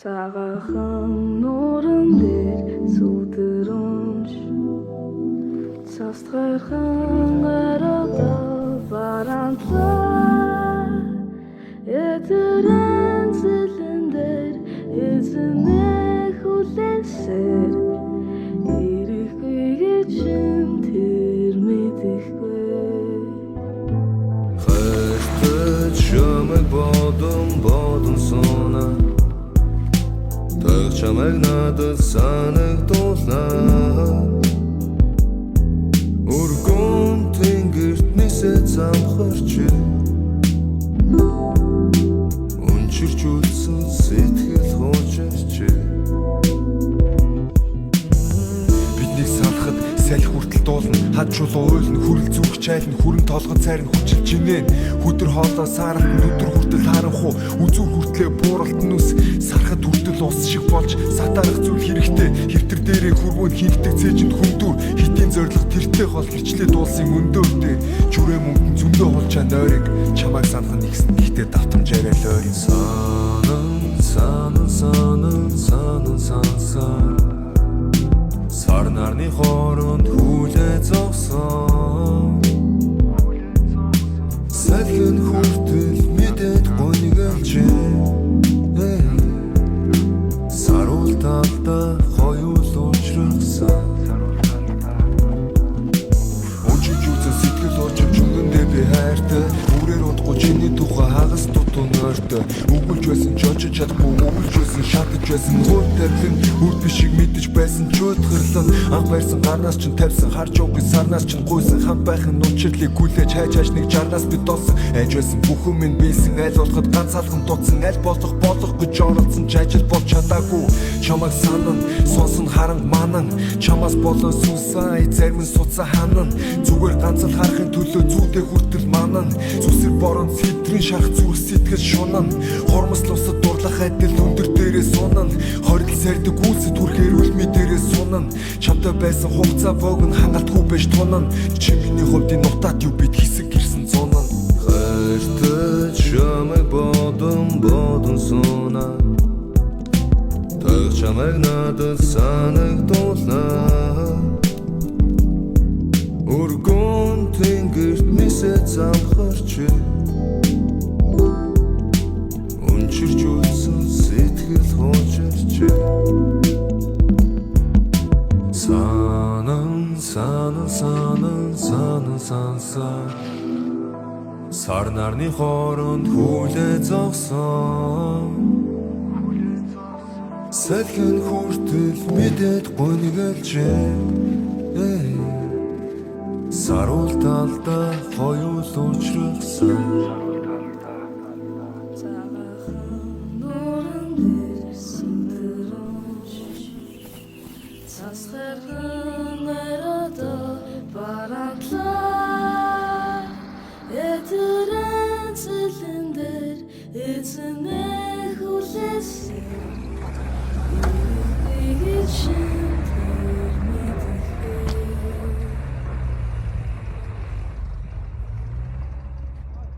Цагаахан нууран дээр сүдэрэмж цастгайхан гараа барантлаа эдэрэн зэлэн дээр эзэнэ хүлээсээр ирэхгүй гэж тэр мэдэхгүй хайртай чамайг бодон сууна Таг чамайг надад санагдуулнаа Өргөн тэнгэрт нисээ замхарч Өнчирч үлсэн сэтгэл хуучирч Биднийг санахад салхи хүртэл дуулна Хад чулуу уйлна хүрэл зүрх чайлна Хүрэн толгой цайрн хүчилж гинэн Хүдэр хоолоо сааралт өдөр хүртэл харанхуу Үзүүр хүртлээ бууралт нүс Сарахад хүртэл ус шиг болж Сатарах зүйл хэрэгтэй Хэвтэр дээрээ хүрвэн хийгдэг цээжинд хүндүр Хитийн зориг тэртээ хол хичлээ дуулсан өндөөртэй Жүрээ мөнгөн зөндөө холчаа нойрыг Чамайг санах нэгсэн гэхдээ давтамжаарай л ойрын Санан Сар нарны хооронд хүлээ зогсон Салхин хүртэл мэдээд гонёглж Саруул талдаа хоёул уучрахсан Өнчиж үзэн сэтгэл орчим чөнгөндөө би хайртай Үрээр удахгүй чиний тухай хагас дутуу нойртой Үгүүлж байсан ч очиж чадахгүй Үгүүлж байсан шатаж байсан Гур тавилан үр бишиг мэдэж байсан чөтгөрлөн Анх барьсан гарнаас ч тавьсан Харж уугүй сарнаас ч гуйсан Хамт байхын нучирлыг хүлээж хайж нэг жарнаас бид олсон Айж байсан бүхэн минь бийсэн Айл болоход ганц алхам дутсан Аль болох гэж оролцсон ч ажил болж чадаагүй Чамайг санан сонсон харанг манан Чамаас болон сүнсэн зарим нь суцаа ханан Зүгээр ганц л харахын төлөө зүйдээ хүртэл манан Зүсэр борон сэтрийн шарах зүрх сэтгэл шунан Хормос лусад дурлах адил өндөр дээрээ сунан Хорил сардаг үйлсэд хүрхээр үлми дээрээ сунан Чамтай байсан хугацаа богн хангалтгүй байж тунан Чи миний хувьд энэ нутаад юу бид хэсэг гэрсэн зунан Хайртай чамайг бодон сууна Таг чамайг надад санагдуулнаа Өргөн тэнгэрт нисээ замхарч Өнчирч үлсэн сэтгэл хуучирч Санан Сар нарны хооронд хүлээ зогсон Салхин хүртэл мэдээд гонёглж Саруул талдаа хоёул уучрахсан Цасгайхан гараа барантлаа эдэрэн зэлэн дээр эзэнэ хүлээсээр ирэхгүй гэж